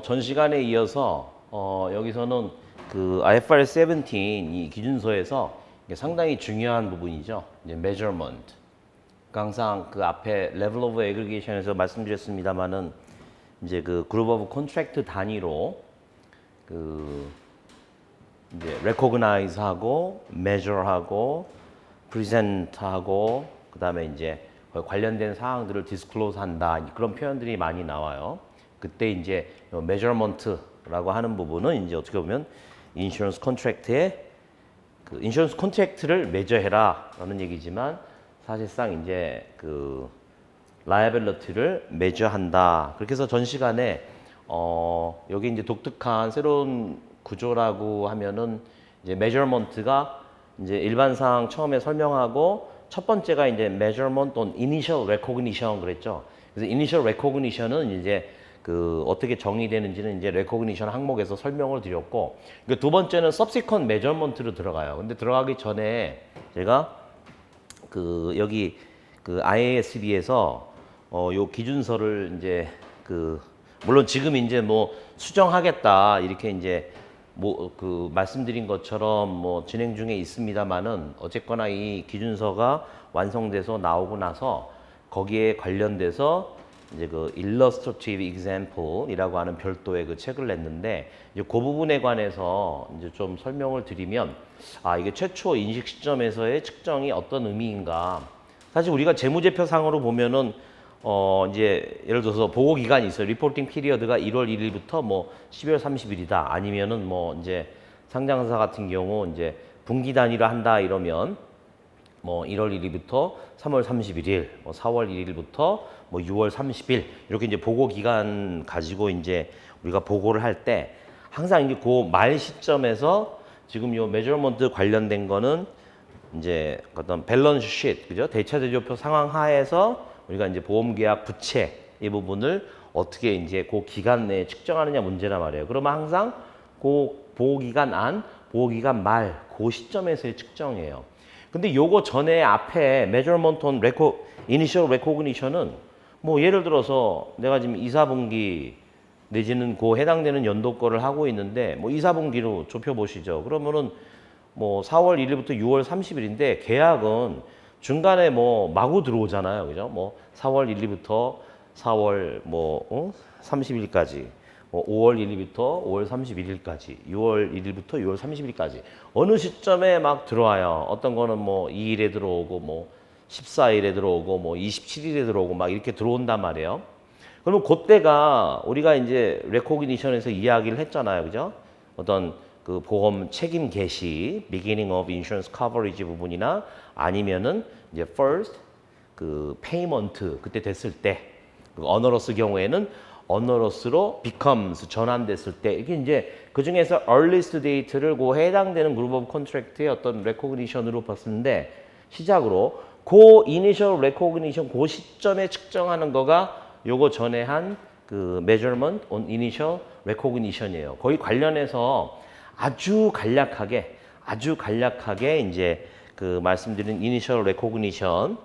전 시간에 이어서 여기서는 그 IFRS 17 이 기준서에서 이게 상당히 중요한 부분이죠. 이제 measurement. 그러니까 항상 그 앞에 level of aggregation에서 말씀드렸습니다만은 이제 그 group of contract 단위로 그 이제 recognize하고 measure하고 present하고 그다음에 이제 관련된 사항들을 disclose한다 그런 표현들이 많이 나와요. 그때 이제 measurement라고 하는 부분은 이제 어떻게 보면 인슈런스 컨트랙트의 그 인슈런스 컨트랙트를 매저해라라는 얘기지만 사실상 이제 그 liability를 매저한다. 그렇게 해서 전 시간에 여기 이제 독특한 새로운 구조라고 하면은 이제 measurement가 이제 일반상 처음에 설명하고 첫 번째가 이제 measurement 또는 initial recognition 그랬죠. 그래서 initial recognition은 이제 그 어떻게 정의되는지는 이제 recognition 항목에서 설명을 드렸고, 그 두 번째는 subsequent measurement로 들어가요. 근데 들어가기 전에 제가 그 여기 그 IASB에서 요 기준서를 이제 그 물론 지금 이제 뭐 수정하겠다 이렇게 이제 뭐 그 말씀드린 것처럼 뭐 진행 중에 있습니다만은 어쨌거나 이 기준서가 완성돼서 나오고 나서 거기에 관련돼서 이제 그 illustrative example이라고 하는 별도의 그 책을 냈는데 이제 그 부분에 관해서 이제 좀 설명을 드리면 이게 최초 인식 시점에서의 측정이 어떤 의미인가. 사실 우리가 재무제표상으로 보면은 이제 예를 들어서 보고 기간이 있어요. 리포팅 피리어드가 1월 1일부터 뭐 12월 30일이다. 아니면은 뭐 이제 상장사 같은 경우 이제 분기 단위로 한다 이러면 뭐 1월 1일부터 3월 31일, 뭐 4월 1일부터 뭐 6월 30일 이렇게 이제 보고 기간 가지고 이제 우리가 보고를 할 때 항상 이제 그 말 시점에서 지금 요 메저먼트 관련된 거는 이제 어떤 밸런스 쉿, 그죠? 대차대조표 상황 하에서 우리가 이제 보험계약 부채 이 부분을 어떻게 이제 그 기간 내에 측정하느냐 문제란 말이에요. 그러면 항상 그 보호기간 안, 보호기간 말, 그 시점에서의 측정이에요. 근데 요거 전에 앞에 measurement on initial recognition은 뭐 예를 들어서 내가 지금 2, 4분기 내지는 그 해당되는 연도 거를 하고 있는데 뭐 2, 4분기로 좁혀 보시죠. 그러면은 뭐 4월 1일부터 6월 30일인데 계약은 중간에 뭐 마구 들어오잖아요. 그죠? 뭐 4월 1일부터 4월 30일까지. 뭐 5월 1일부터 5월 31일까지, 6월 1일부터 6월 30일까지 어느 시점에 막 들어와요. 어떤 거는 뭐 2일에 들어오고 뭐 14일에 들어오고 뭐 27일에 들어오고 막 이렇게 들어온단 말이에요. 그러면 그때가 우리가 이제 레코그니션에서 이야기를 했잖아요. 그죠? 어떤 그 보험 책임 개시, beginning of insurance coverage 부분이나 아니면은 이제 first 그 payment 그때 됐을 때, 그 어너러스 경우에는 어너러스로 becomes 전환됐을 때 이게 이제 그 중에서 earliest date를 그 해당되는 그룹 오브 컨트랙트의 어떤 recognition으로 봤었는데 시작으로 그 initial recognition 그 시점에 측정하는 거가 요거 전에 한 그 measurement on initial recognition이에요. 거기 관련해서 아주 간략하게 이제 그 말씀드린 initial recognition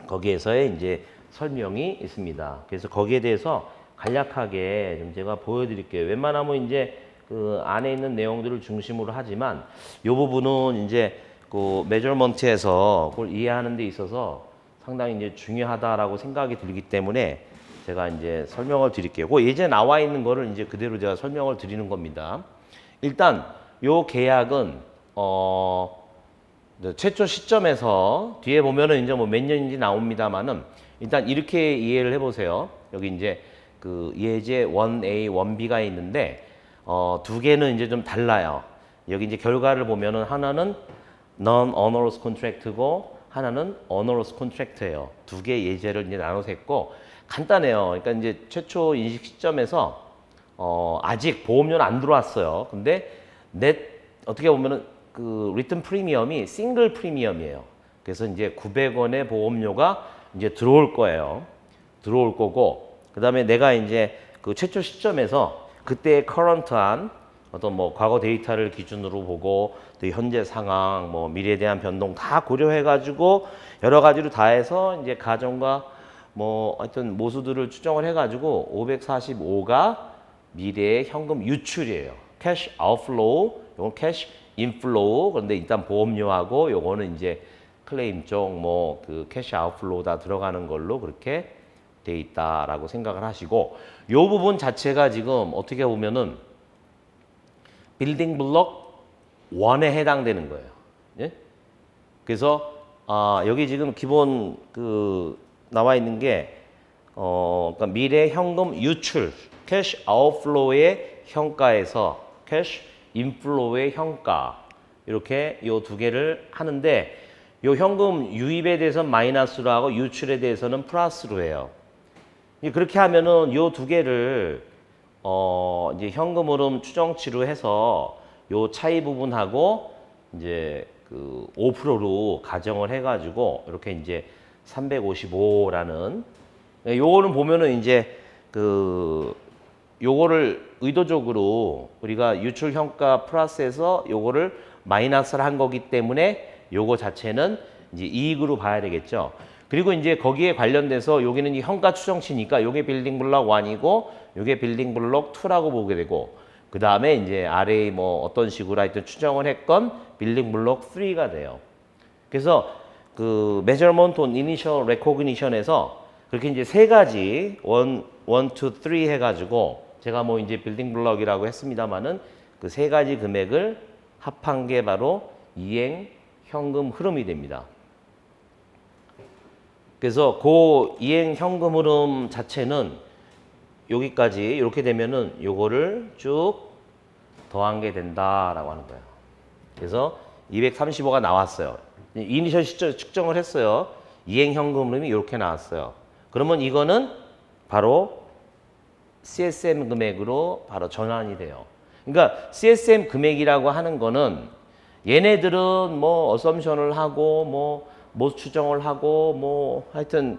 거기에서의 이제 설명이 있습니다. 그래서 거기에 대해서 간략하게 좀 제가 보여드릴게요. 웬만하면 이제 그 안에 있는 내용들을 중심으로 하지만 이 부분은 이제 그 메저먼트에서 그걸 이해하는 데 있어서 상당히 이제 중요하다라고 생각이 들기 때문에 제가 이제 설명을 드릴게요. 그 예전에 나와 있는 거를 이제 그대로 제가 설명을 드리는 겁니다. 일단 요 계약은 최초 시점에서 뒤에 보면은 이제 뭐 몇 년인지 나옵니다만은 일단 이렇게 이해를 해보세요. 여기 이제 그 예제 1A, 1B가 있는데 두 개는 이제 좀 달라요. 여기 이제 결과를 보면은 하나는 non-onerous contract고 하나는 onerous contract예요. 두 개 예제를 이제 나눠서 했고 간단해요. 그러니까 이제 최초 인식 시점에서 아직 보험료는 안 들어왔어요. 근데 어떻게 보면은 그 리턴 프리미엄이 싱글 프리미엄이에요. 그래서 이제 900원의 보험료가 이제 들어올 거예요. 들어올 거고 그다음에 내가 이제 그 최초 시점에서 그때의 커런트한 어떤 뭐 과거 데이터를 기준으로 보고 또 현재 상황, 뭐 미래에 대한 변동 다 고려해 가지고 여러 가지로 다 해서 이제 가정과 뭐 하여튼 모수들을 추정을 해 가지고 545가 미래의 현금 유출이에요. 캐시 아웃플로우, 요건 캐시 인플로우. 그런데 일단 보험료하고 요거는 이제 클레임 쪽 뭐 그 캐시 아웃플로우 다 들어가는 걸로 그렇게 돼 있다라고 생각을 하시고, 요 부분 자체가 지금 어떻게 보면은 빌딩 블록 1에 해당되는 거예요. 예? 그래서 여기 지금 기본 그 나와 있는 게 그러니까 미래 현금 유출, 캐시 아웃플로우의 현가에서 캐시 인플로우의 현가, 이렇게 요 두 개를 하는데, 요 현금 유입에 대해서는 마이너스로 하고 유출에 대해서는 플러스로 해요. 그렇게 하면은 요 두 개를 이제 현금 흐름 추정치로 해서 요 차이 부분하고 이제 그 5%로 가정을 해가지고 이렇게 이제 355라는, 요거는 보면은 이제 그 요거를 의도적으로 우리가 유출 현가 플러스해서 요거를 마이너스를 한 거기 때문에 요거 자체는 이제 이익으로 봐야 되겠죠. 그리고 이제 거기에 관련돼서 여기는 이 현가 추정치니까 요게 빌딩 블록 1이고 요게 빌딩 블록 2라고 보게 되고, 그 다음에 이제 아래에 뭐 어떤 식으로 하여튼 추정을 했건 빌딩 블록 3가 돼요. 그래서 그 measurement on initial recognition에서 그렇게 이제 세 가지 1, 2, 3 해가지고 제가 뭐 이제 빌딩 블럭이라고 했습니다만은 그 세 가지 금액을 합한 게 바로 이행 현금 흐름이 됩니다. 그래서 그 이행 현금 흐름 자체는 여기까지 이렇게 되면은 요거를 쭉 더한 게 된다라고 하는 거예요. 그래서 235가 나왔어요. 이니셜 시점 측정을 했어요. 이행 현금 흐름이 이렇게 나왔어요. 그러면 이거는 바로 CSM 금액으로 바로 전환이 돼요. 그러니까 CSM 금액이라고 하는 거는 얘네들은 뭐 어썸션을 하고 뭐 추정을 하고 뭐 하여튼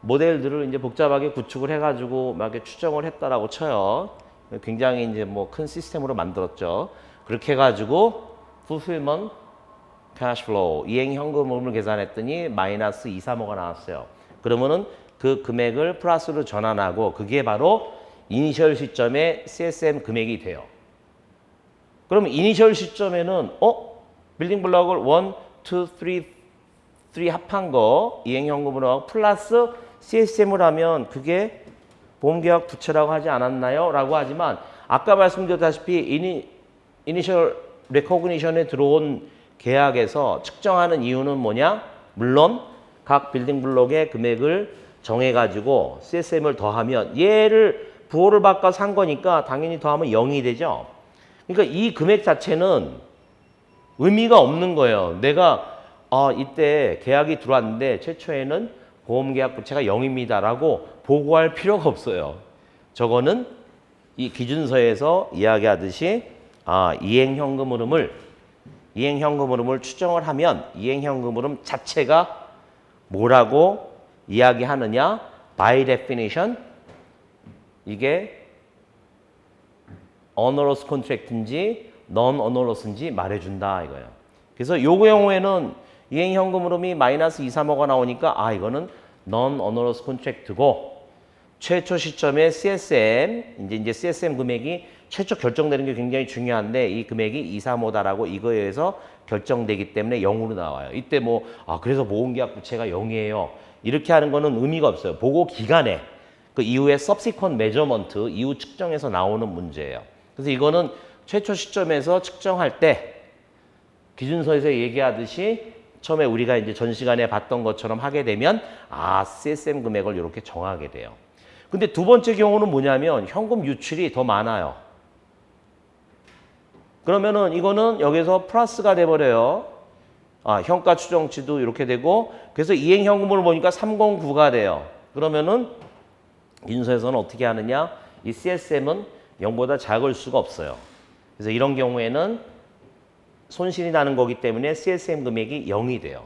모델들을 이제 복잡하게 구축을 해가지고 막 이렇게 추정을 했다라고 쳐요. 굉장히 이제 뭐 큰 시스템으로 만들었죠. 그렇게 해가지고 fulfillment cash flow 이행 현금흐름을 계산했더니 마이너스 235가 나왔어요. 그러면은 그 금액을 플러스로 전환하고 그게 바로 이니셜 시점의 CSM 금액이 돼요. 그럼 이니셜 시점에는 빌딩 블럭을 1, 2, 3 합한 거 이행 현금으로 하고 플러스 CSM을 하면 그게 보험계약 부채라고 하지 않았나요? 라고 하지만 아까 말씀드렸다시피 이니셜 레코그니션에 들어온 계약에서 측정하는 이유는 뭐냐? 물론 각 빌딩 블록의 금액을 정해가지고 CSM을 더하면 얘를 부호를 바꿔 산 거니까 당연히 더하면 0이 되죠. 그러니까 이 금액 자체는 의미가 없는 거예요. 내가 이때 계약이 들어왔는데 최초에는 보험계약 부채가 0입니다라고 보고할 필요가 없어요. 저거는 이 기준서에서 이야기하듯이 이행현금 흐름을 추정을 하면 이행현금 흐름 자체가 뭐라고 이야기하느냐? by definition 이게 onerous contract인지 non-onerous인지 말해준다 이거예요. 그래서 요 경우에는 이행현금 흐름이 마이너스 235가 나오니까 이거는 non-onerous contract고 최초 시점에 CSM 이제 CSM 금액이 최초 결정되는 게 굉장히 중요한데 이 금액이 235다라고 이거에 의해서 결정되기 때문에 0으로 나와요. 이때 그래서 보험계약 부채가 0이에요. 이렇게 하는 거는 의미가 없어요. 보고 기간에 그 이후에 subsequent measurement 이후 측정에서 나오는 문제예요. 그래서 이거는 최초 시점에서 측정할 때 기준서에서 얘기하듯이 처음에 우리가 이제 전 시간에 봤던 것처럼 하게 되면 CSM 금액을 이렇게 정하게 돼요. 근데 두 번째 경우는 뭐냐면 현금 유출이 더 많아요. 그러면은 이거는 여기서 플러스가 돼 버려요. 현가 추정치도 이렇게 되고 그래서 이행 현금을 보니까 309가 돼요. 그러면은 기준서에서는 어떻게 하느냐? 이 CSM은 0보다 작을 수가 없어요. 그래서 이런 경우에는 손실이 나는 거기 때문에 CSM 금액이 0이 돼요.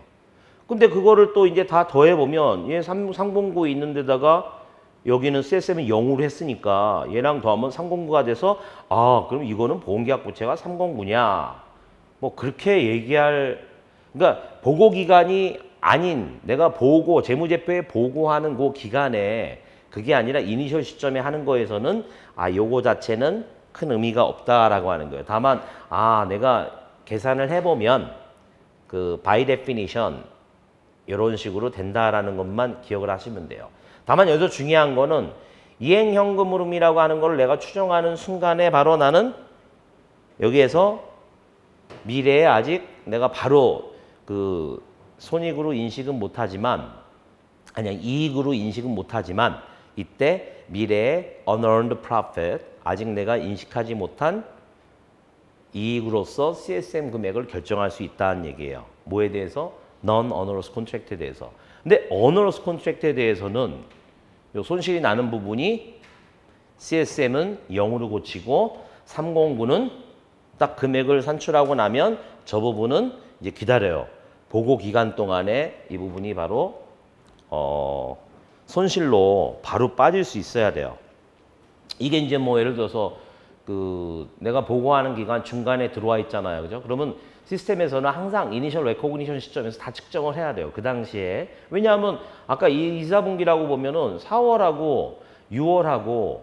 근데 그거를 또 이제 다 더해보면 얘 상봉구에 있는 데다가 여기는 CSM이 0으로 했으니까 얘랑 더하면 309가 돼서 그럼 이거는 보험계약 부채가 309냐? 뭐 그렇게 얘기할 그러니까 보고 기간이 아닌 내가 재무제표에 보고하는 그 기간에 그게 아니라 이니셜 시점에 하는 거에서는 요거 자체는 큰 의미가 없다라고 하는 거예요. 다만 내가 계산을 해보면 그 by definition 이런 식으로 된다라는 것만 기억을 하시면 돼요. 다만 여기서 중요한 거는 이행현금 흐름이라고 하는 걸 내가 추정하는 순간에 바로 나는 여기에서 미래에 아직 내가 바로 그 손익으로 인식은 못하지만 이익으로 인식은 못하지만 이때 미래의 unearned profit 아직 내가 인식하지 못한 이익으로서 CSM 금액을 결정할 수 있다는 얘기예요. 뭐에 대해서? Non-onerous contract에 대해서. 근데 onerous contract에 대해서는 요 손실이 나는 부분이 CSM은 0으로 고치고 309는 딱 금액을 산출하고 나면 저 부분은 이제 기다려요. 보고 기간 동안에 이 부분이 바로 손실로 바로 빠질 수 있어야 돼요. 이게 이제 뭐 예를 들어서 그 내가 보고하는 기간 중간에 들어와 있잖아요. 그죠? 그러면 시스템에서는 항상 이니셜 레코그니션 시점에서 다 측정을 해야 돼요. 그 당시에. 왜냐하면 아까 이 4분기라고 보면은 4월하고 6월하고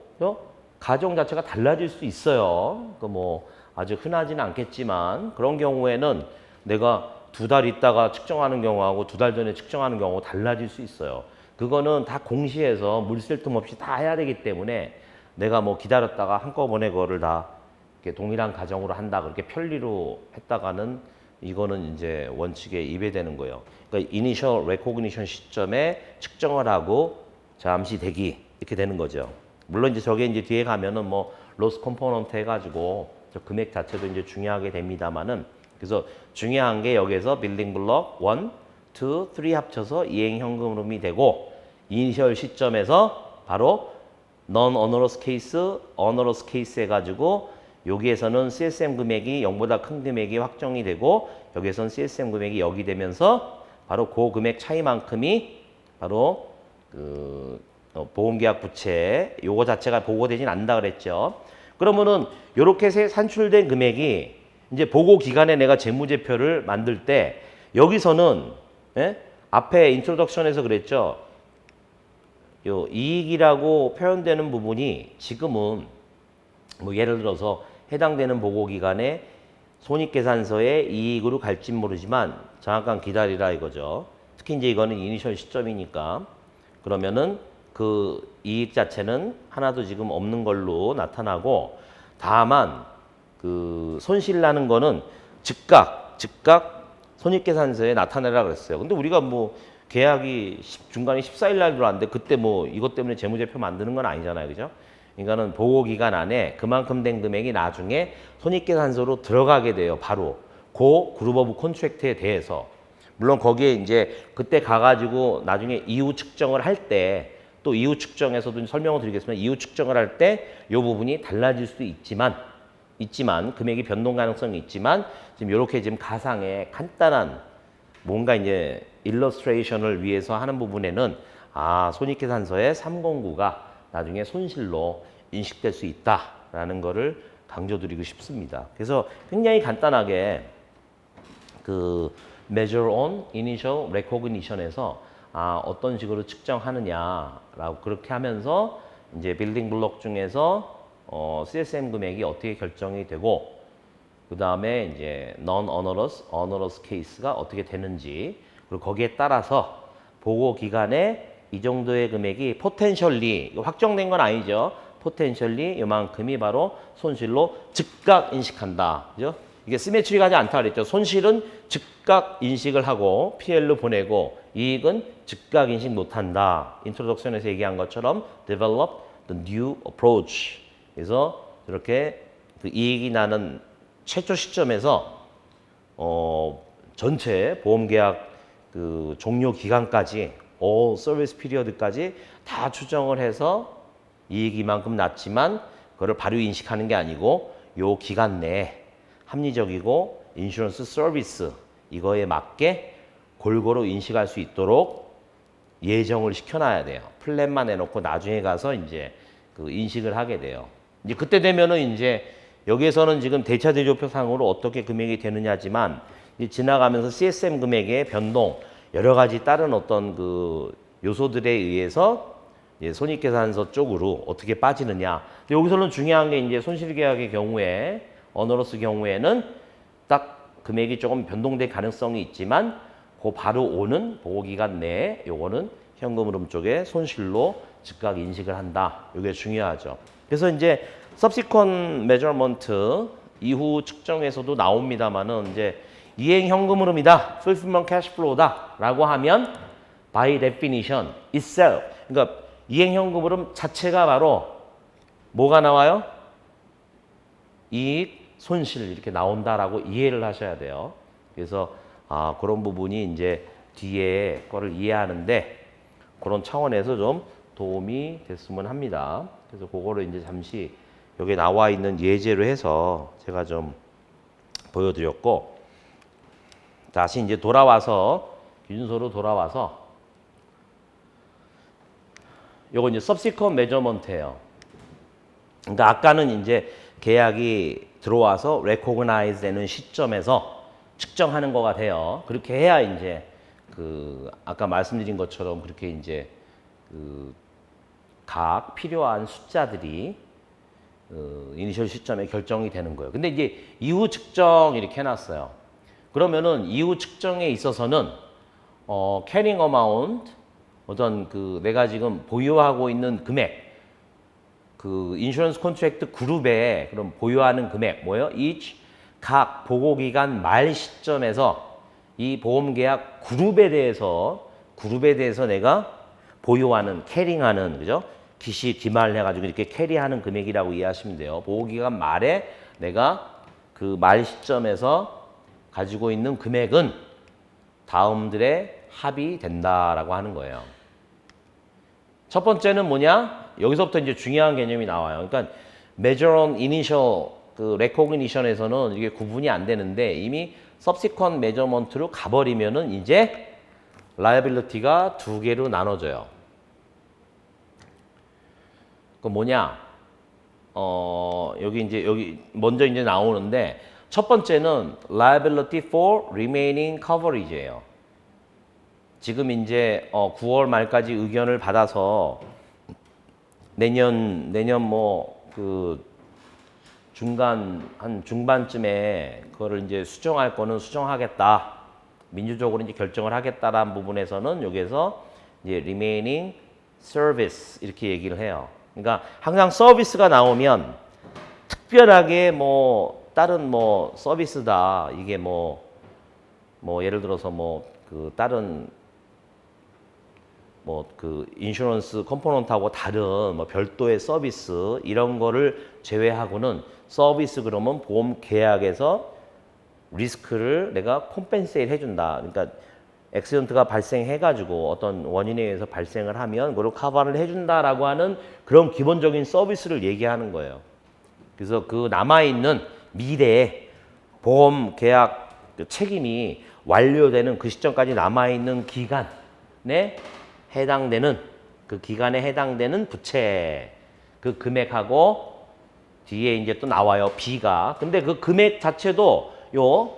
가정 자체가 달라질 수 있어요. 그 뭐 아주 흔하지는 않겠지만 그런 경우에는 내가 2달 있다가 측정하는 경우하고 2달 전에 측정하는 경우가 달라질 수 있어요. 그거는 다 공시해서 물쓸 틈 없이 다 해야 되기 때문에 내가 뭐 기다렸다가 한꺼번에 그거를 다 이렇게 동일한 가정으로 한다 그렇게 편리로 했다가는 이거는 이제 원칙에 위배되는 거예요. 그러니까 이니셜 레코그니션 시점에 측정을 하고 잠시 대기 이렇게 되는 거죠. 물론 이제 저게 이제 뒤에 가면은 뭐 로스 컴포넌트 해가지고 저 금액 자체도 이제 중요하게 됩니다만은 그래서 중요한 게 여기에서 빌딩 블록 1, 2, 3 합쳐서 이행 현금 흐름이 되고 이니셜 시점에서 바로 non-onerous case, onerous case 해가지고 여기에서는 CSM 금액이 0보다 큰 금액이 확정이 되고 여기에서는 CSM 금액이 0이 되면서 바로 그 금액 차이만큼이 바로 그 보험계약 부채 요거 자체가 보고되진 않는다 그랬죠. 그러면은 이렇게 산출된 금액이 이제 보고 기간에 내가 재무제표를 만들 때 여기서는 앞에 인트로덕션에서 그랬죠. 요 이익이라고 표현되는 부분이 지금은 뭐 예를 들어서 해당되는 보고 기간에 손익계산서에 이익으로 갈진 모르지만 잠깐 기다리라 이거죠. 특히 이제 이거는 이니셜 시점이니까 그러면은 그 이익 자체는 하나도 지금 없는 걸로 나타나고 다만 그 손실 나는 거는 즉각 손익계산서에 나타내라 그랬어요. 근데 우리가 뭐 계약이 중간에 14일 날 들어왔는데 그때 뭐 이것 때문에 재무제표 만드는 건 아니잖아요. 그죠? 그러니까는 보고 기간 안에 그만큼 된 금액이 나중에 손익계산서로 들어가게 돼요. 바로 그 그룹 오브 콘트랙트에 대해서. 물론 거기에 이제 그때 가가지고 나중에 이후 측정을 할 때 또 이후 측정에서도 설명을 드리겠습니다. 이후 측정을 할 때 이 부분이 달라질 수도 있지만 금액이 변동 가능성이 있지만 지금 이렇게 지금 가상의 간단한 뭔가 이제 일러스트레이션을 위해서 하는 부분에는 손익계산서의 309가 나중에 손실로 인식될 수 있다라는 거를 강조드리고 싶습니다. 그래서 굉장히 간단하게 그 measure on initial recognition에서 어떤 식으로 측정하느냐라고 그렇게 하면서 이제 빌딩 블록 중에서 CSM 금액이 어떻게 결정이 되고 그 다음에 이제 non-onerous, onerous case가 어떻게 되는지 그리고 거기에 따라서 보고 기간에 이 정도의 금액이 potentially 확정된 건 아니죠. potentially 이만큼이 바로 손실로 즉각 인식한다. 그죠? 이게 시메트리가 하지 않다 그랬죠. 손실은 즉각 인식을 하고 PL로 보내고 이익은 즉각 인식 못한다. 인트로덕션에서 얘기한 것처럼 develop the new approach. 그래서 이렇게 그 이익이 나는 최초 시점에서 전체 보험계약 그 종료 기간까지 all service period까지 다 추정을 해서 이익이 이만큼 났지만 그걸 바로 인식하는 게 아니고 요 기간 내에 합리적이고 인슈런스 서비스 이거에 맞게 골고루 인식할 수 있도록 예정을 시켜놔야 돼요. 플랜만 해놓고 나중에 가서 이제 그 인식을 하게 돼요. 이제 그때 되면은 이제 여기에서는 지금 대차 대조표상으로 어떻게 금액이 되느냐지만 이제 지나가면서 CSM 금액의 변동 여러 가지 다른 어떤 그 요소들에 의해서 예, 손익계산서 쪽으로 어떻게 빠지느냐. 근데 여기서는 중요한 게 이제 손실계약의 경우에 어너러스 경우에는 딱 금액이 조금 변동될 가능성이 있지만 그 바로 오는 보호기간 내에 요거는 현금 흐름 쪽에 손실로 즉각 인식을 한다. 이게 중요하죠. 그래서 이제 subsequent measurement 이후 측정에서도 나옵니다만은 이제 이행 현금 흐름이다, fulfillment cash flow다라고 하면 by definition itself, 그러니까 이행 현금 흐름 자체가 바로 뭐가 나와요? 이익, 손실 이렇게 나온다라고 이해를 하셔야 돼요. 그래서 그런 부분이 이제 뒤에 거를 이해하는데 그런 차원에서 좀 도움이 됐으면 합니다. 그래서 그거를 이제 잠시 여기 나와 있는 예제로 해서 제가 좀 보여드렸고, 다시 이제 돌아와서 기준서로 돌아와서 요거 이제 subsequent measurement예요. 그러니까 아까는 이제 계약이 들어와서 recognize 되는 시점에서 측정하는 거가 돼요. 그렇게 해야 이제 그 아까 말씀드린 것처럼 그렇게 이제 그 각 필요한 숫자들이 이니셜 시점에 결정이 되는 거예요. 근데 이제 이후 측정 이렇게 해놨어요. 그러면은 이후 측정에 있어서는 carrying amount, 어떤 그 내가 지금 보유하고 있는 금액, 그 인슈런스 컨트랙트 그룹에 그럼 보유하는 금액 뭐예요? each 각 보고기간 말 시점에서 이 보험계약 그룹에 대해서 내가 보유하는, 캐링하는, 그죠? 기말 해가지고 이렇게 캐리하는 금액이라고 이해하시면 돼요. 보호기간 말에 내가 그 말 시점에서 가지고 있는 금액은 다음들의 합이 된다라고 하는 거예요. 첫 번째는 뭐냐? 여기서부터 이제 중요한 개념이 나와요. 그러니까 measure on initial 그 recognition에서는 이게 구분이 안 되는데 이미 subsequent measurement로 가버리면은 이제 liability가 두 개로 나눠져요. 그 뭐냐? 여기 먼저 이제 나오는데 첫 번째는 liability for remaining coverage예요. 지금 이제 9월 말까지 의견을 받아서 내년 뭐 그 중반쯤에 그거를 이제 수정할 거는 수정하겠다. 민주적으로 이제 결정을 하겠다라는 부분에서는 여기에서 이제 remaining service 이렇게 얘기를 해요. 그러니까 항상 서비스가 나오면 특별하게 뭐 다른 뭐 서비스다. 이게 뭐 예를 들어서 뭐 그 다른 뭐 그 인슈런스 컴포넌트하고 다른 뭐 별도의 서비스 이런 거를 제외하고는 서비스 그러면 보험 계약에서 리스크를 내가 콤펜세이트 해준다. 그러니까 액시던트가 발생해가지고 어떤 원인에 의해서 발생을 하면 그걸 커버를 해준다라고 하는 그런 기본적인 서비스를 얘기하는 거예요. 그래서 그 남아있는 미래의 보험 계약 책임이 완료되는 그 시점까지 남아있는 기간에 해당되는 그 기간에 해당되는 부채 그 금액하고 뒤에 이제 또 나와요. B가. 근데 그 금액 자체도 요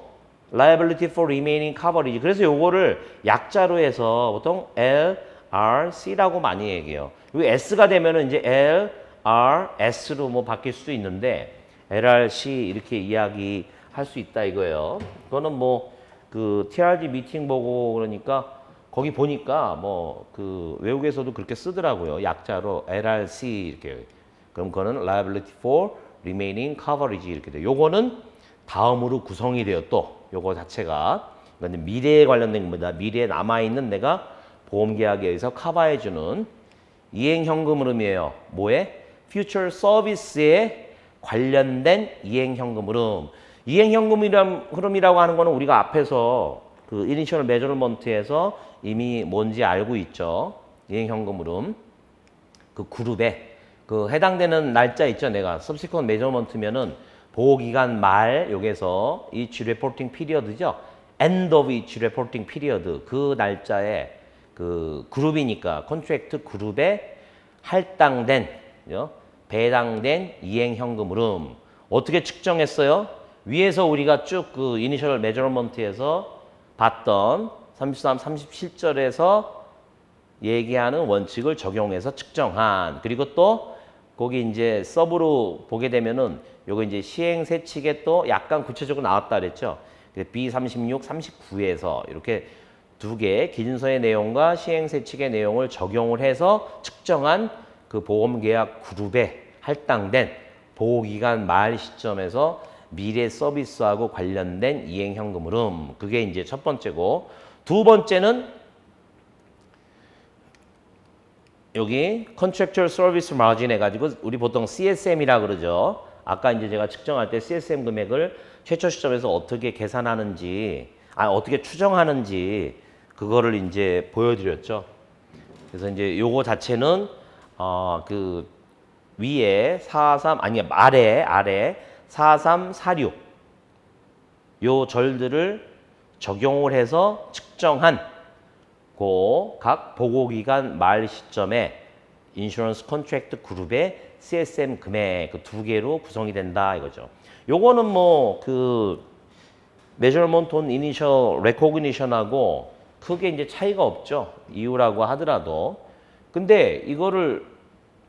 liability for remaining coverage. 그래서 요거를 약자로 해서 보통 LRC라고 많이 얘기해요. 요 S가 되면은 이제 LRS로 뭐 바뀔 수도 있는데 LRC 이렇게 이야기할 수 있다 이거예요. 그거는 뭐 그 TRG 미팅 보고 그러니까 거기 보니까 뭐 그 외국에서도 그렇게 쓰더라고요. 약자로 LRC 이렇게. 그럼 그거는 liability for remaining coverage 이렇게 돼요. 요거는 다음으로 구성이 돼요. 또 요거 자체가 그러니까 미래에 관련된 겁니다. 미래에 남아있는 내가 보험계약에 의해서 커버해주는 이행현금 흐름이에요. 뭐에? future service에 관련된 이행현금 흐름. 이행현금 흐름이라고 하는 거는 우리가 앞에서 그 이니셜 메저먼트에서 이미 뭔지 알고 있죠. 이행현금 흐름. 그 그룹에 그 해당되는 날짜 있죠. 내가 subsequent measurement면은 보호기간 말 여기서 each reporting period죠. end of each reporting period 그 날짜에 그 그룹이니까 컨트랙트 그룹에 할당된 배당된 이행현금 흐름 어떻게 측정했어요? 위에서 우리가 쭉 그 이니셜 메저먼트에서 봤던 33, 37절에서 얘기하는 원칙을 적용해서 측정한. 그리고 또 거기 이제 서브로 보게 되면은 요거 이제 시행세 측에 또 약간 구체적으로 나왔다 그랬죠. B36, 39에서 이렇게 두 개의 기준서의 내용과 시행세 측의 내용을 적용을 해서 측정한 그 보험계약 그룹에 할당된 보호기간 말 시점에서 미래 서비스하고 관련된 이행현금 흐름. 그게 이제 첫 번째고, 두 번째는 여기 Contractual Service Margin 해가지고 우리 보통 CSM이라 그러죠. 아까 이제 제가 측정할 때 CSM 금액을 최초 시점에서 어떻게 계산하는지, 어떻게 추정하는지 그거를 이제 보여드렸죠. 그래서 이제 요거 자체는 그 위에 43 아니 아래 4346 요 절들을 적용을 해서 측정한 각 보고기간 말 시점에 인슈런스 컨트랙트 그룹의 CSM 금액 그 두 개로 구성이 된다 이거죠. 요거는 뭐 그 메저먼트 온 이니셜 레코그니션하고 크게 이제 차이가 없죠. 이유라고 하더라도. 근데 이거를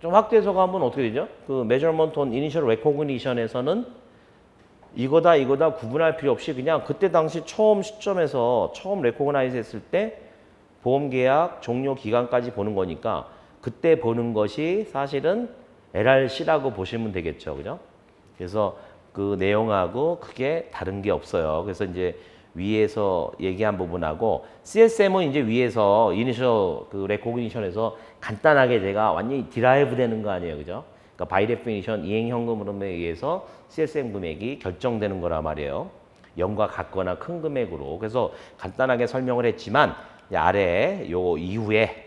좀 확대해서 가면 어떻게 되죠? 그 메저먼트 온 이니셜 레코그니션에서는 이거다 구분할 필요 없이 그냥 그때 당시 처음 시점에서 처음 레코그나이즈 했을 때 보험계약 종료 기간까지 보는 거니까 그때 보는 것이 사실은 LRC라고 보시면 되겠죠. 그죠? 그래서 그 내용하고 크게 다른 게 없어요. 그래서 이제 위에서 얘기한 부분하고 CSM은 이제 위에서 이니셜 그 레코그니션에서 간단하게 제가 완전히 디라이브 되는 거 아니에요. 그죠? 그러니까 바이 데피니션 이행현금 흐름에 의해서 CSM 금액이 결정되는 거란 말이에요. 0과 같거나 큰 금액으로. 그래서 간단하게 설명을 했지만 아래 요 이후에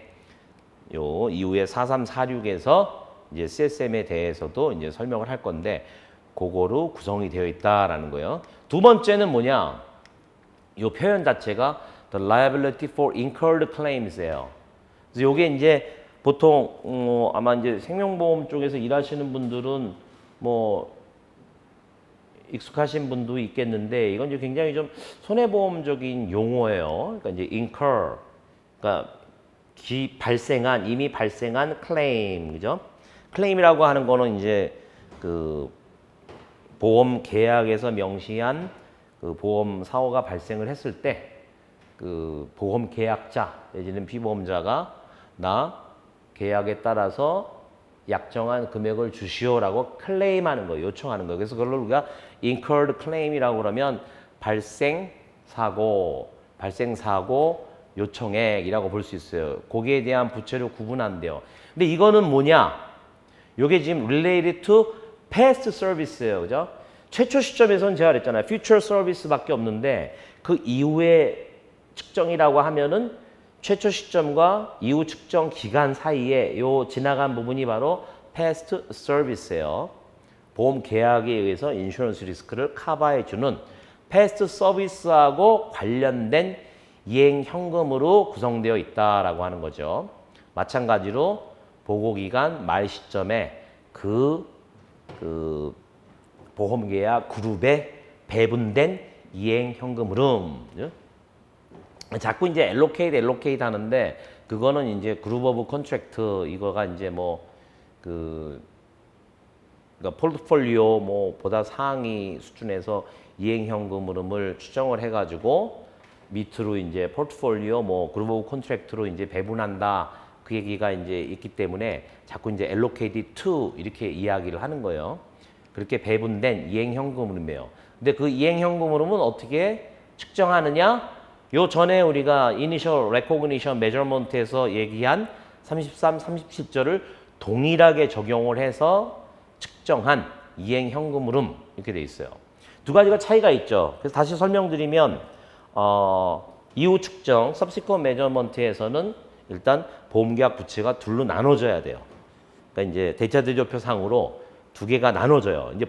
4346에서 이제 CSM에 대해서도 이제 설명을 할 건데 그거로 구성이 되어 있다라는 거예요. 두 번째는 뭐냐? 이 표현 자체가 the liability for incurred claims예요. 그래서 요게 이제 보통 아마 이제 생명보험 쪽에서 일하시는 분들은 뭐 익숙하신 분도 있겠는데 이건 이제 굉장히 좀 손해보험적인 용어예요. 그러니까 이제 incur, 그러니까 이미 발생한 클레임, 그죠? 클레임이라고 하는 거는 이제 그 보험 계약에서 명시한 그 보험 사고가 발생을 했을 때 그 보험 계약자 내지는 피보험자가 나 계약에 따라서 약정한 금액을 주시오라고 클레임하는 거예요. 요청하는 거예요. 그래서 그걸 우리가 incurred claim이라고 그러면 발생 사고 요청액이라고 볼 수 있어요. 거기에 대한 부채를 구분한대요. 근데 이거는 뭐냐? 요게 지금 related to past service예요. 그죠? 최초 시점에서는 제가 그랬잖아요. future service밖에 없는데 그 이후에 측정이라고 하면은 최초 시점과 이후 측정 기간 사이에 요 지나간 부분이 바로 past service예요. 보험 계약에 의해서 인슈런스 리스크를 커버해 주는 past service하고 관련된 이행 현금으로 구성되어 있다라고 하는 거죠. 마찬가지로 보고 기간 말 시점에 그 보험 계약 그룹에 배분된 이행 현금 흐름. 자꾸 이제 allocate 하는데 그거는 이제 그룹 오브 컨트랙트 이거가 이제 그러니까 폴트폴리오 보다 상위 수준에서 이행 현금 흐름을 추정을 해가지고 밑으로 이제 포트폴리오 그룹 오브 컨트랙트로 이제 배분한다 그 얘기가 이제 있기 때문에 자꾸 이제 allocated to 이렇게 이야기를 하는 거예요. 그렇게 배분된 이행 현금 흐름이에요. 근데 그 이행 현금 흐름은 어떻게 측정하느냐? 요 전에 우리가 Initial Recognition Measurement에서 얘기한 33, 37절을 동일하게 적용을 해서 측정한 이행 현금 흐름 이렇게 돼 있어요. 두 가지가 차이가 있죠. 그래서 다시 설명드리면 이후 측정 Subsequent Measurement에서는 일단 보험계약 부채가 둘로 나눠져야 돼요. 그러니까 이제 데이터 대조표상으로 두 개가 나눠져요. 이제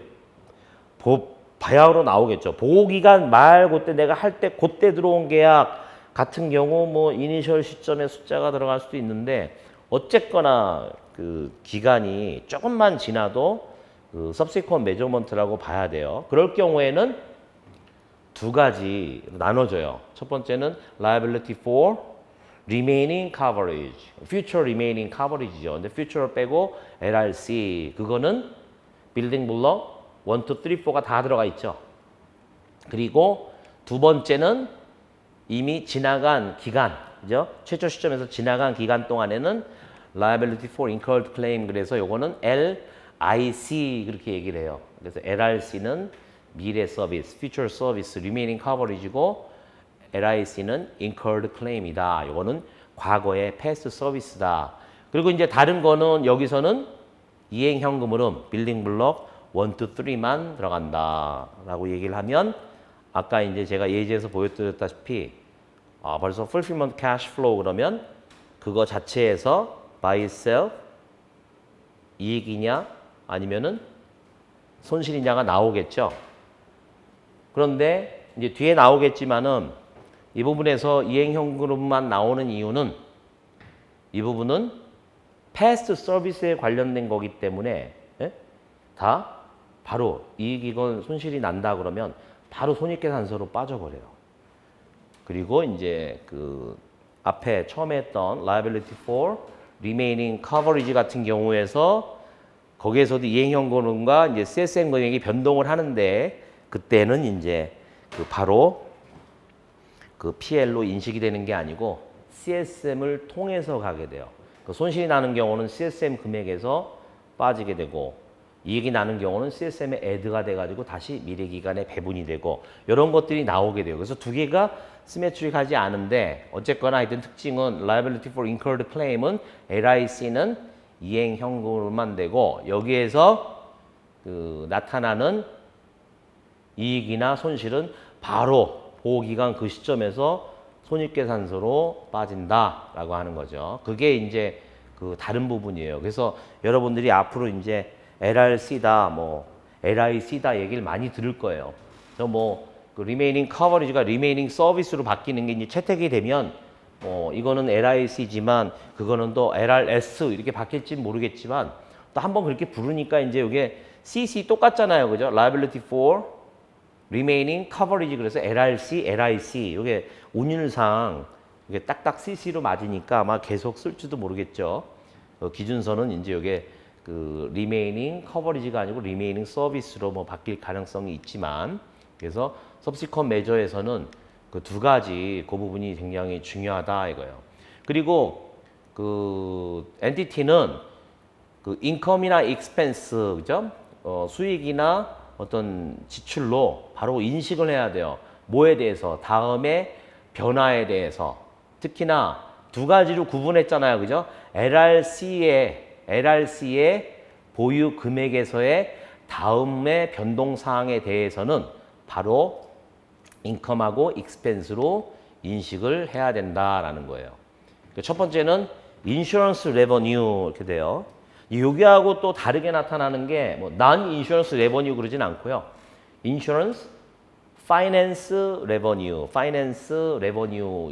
바야흐로 나오겠죠. 보호기간 말 그때 내가 할 때 그때 들어온 계약 같은 경우 이니셜 시점에 숫자가 들어갈 수도 있는데 어쨌거나 그 기간이 조금만 지나도 그 subsequent measurement라고 봐야 돼요. 그럴 경우에는 두 가지 나눠져요. 첫 번째는 liability for remaining coverage, future remaining coverage죠. 근데 future 빼고 LRC 그거는 빌딩 블록 1, 2, 3, 4가 다 들어가 있죠. 그리고 두 번째는 이미 지나간 기간, 그죠? 최초 시점에서 지나간 기간 동안에는 liability for incurred claim 그래서 요거는 LIC 그렇게 얘기를 해요. 그래서 LRC는 미래 서비스, future service, remaining coverage이고 LIC는 incurred claim이다. 요거는 과거의 past service다. 그리고 이제 다른 거는 여기서는 이행 현금 흐름, 빌딩 블록 1, 2, 3만 들어간다라고 얘기를 하면 아까 이제 제가 예제에서 보여드렸다시피 벌써 fulfillment cash flow 그러면 그거 자체에서 by itself 이익이냐 아니면은 손실이냐가 나오겠죠. 그런데 이제 뒤에 나오겠지만은 이 부분에서 이행현금만 나오는 이유는 이 부분은 past service에 관련된 거기 때문에 다 바로 이익이건 손실이 난다 그러면 바로 손익계산서로 빠져버려요. 그리고 이제 그 앞에 처음에 했던 liability for remaining coverage 같은 경우에서 거기에서도 이행현금과 이제 CSM 금액이 변동을 하는데 그때는 이제 그 바로 그 PL로 인식이 되는 게 아니고 CSM을 통해서 가게 돼요. 그 손실이 나는 경우는 CSM 금액에서 빠지게 되고 이익이 나는 경우는 CSM에 애드가 돼가지고 다시 미래기간에 배분이 되고 이런 것들이 나오게 돼요. 그래서 두 개가 시메트릭하지 않은데 어쨌거나 하여튼 특징은 liability for incurred claim은 LIC는 이행 현금으로만 되고 여기에서 그 나타나는 이익이나 손실은 바로 보호기간 그 시점에서 손익계산서로 빠진다라고 하는 거죠. 그게 이제 그 다른 부분이에요. 그래서 여러분들이 앞으로 이제 LRC다, 뭐 LIC다 얘기를 많이 들을 거예요. 그래서 뭐 그 remaining coverage가 remaining service로 바뀌는 게 이제 채택이 되면 이거는 LIC지만 그거는 또 LRS 이렇게 바뀔지 모르겠지만 또 한번 그렇게 부르니까 이제 이게 CC 똑같잖아요, 그죠? Liability for remaining coverage 그래서 LRC, LIC 이게 운율상 이게 딱딱 CC로 맞으니까 아마 계속 쓸지도 모르겠죠. 기준서는 이제 이게 그 remaining coverage가 아니고 remaining service로 뭐 바뀔 가능성이 있지만 그래서 subsequent measure에서는 그 두 가지 그 부분이 굉장히 중요하다 이거예요. 그리고 그 entity는 그 income이나 expense 그죠? 수익이나 어떤 지출로 바로 인식을 해야 돼요. 뭐에 대해서? 다음에 변화에 대해서. 특히나 두 가지로 구분했잖아요. 그죠? LRC의 보유 금액에서의 다음의 변동사항에 대해서는 바로 인컴하고 익스펜스로 인식을 해야 된다라는 거예요. 첫 번째는 인슈런스 레버뉴 이렇게 돼요. 여기하고 또 다르게 나타나는 게 뭐 non 인슈런스 레버뉴 그러진 않고요. 인슈런스 파이낸스 레버뉴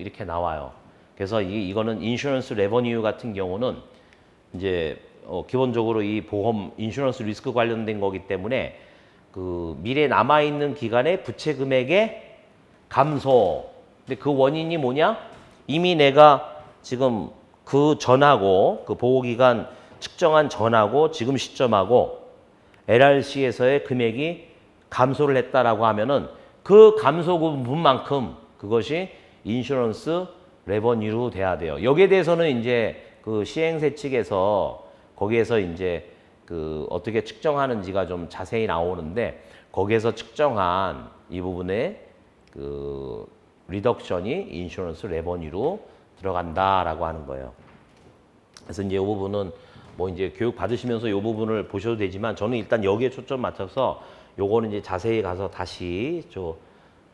이렇게 나와요. 그래서 이거는 인슈런스 레버뉴 같은 경우는 이제 기본적으로 이 보험 인슈런스 리스크 관련된 거기 때문에 그 미래 남아 있는 기간의 부채 금액의 감소. 근데 그 원인이 뭐냐? 이미 내가 지금 그 전하고 그 보호 기간 측정한 전하고 지금 시점하고 LRC에서의 금액이 감소를 했다라고 하면은 그 감소 부분만큼 그것이 인슈런스 레버뉴로 돼야 돼요. 여기에 대해서는 이제 그 시행세 측에서 거기에서 이제 그 어떻게 측정하는지가 좀 자세히 나오는데 거기에서 측정한 이 부분에 그 리덕션이 인슈런스 레버뉴로 들어간다라고 하는 거예요. 그래서 이제 이 부분은 뭐 이제 교육 받으시면서 이 부분을 보셔도 되지만 저는 일단 여기에 초점 맞춰서 요거는 이제 자세히 가서 다시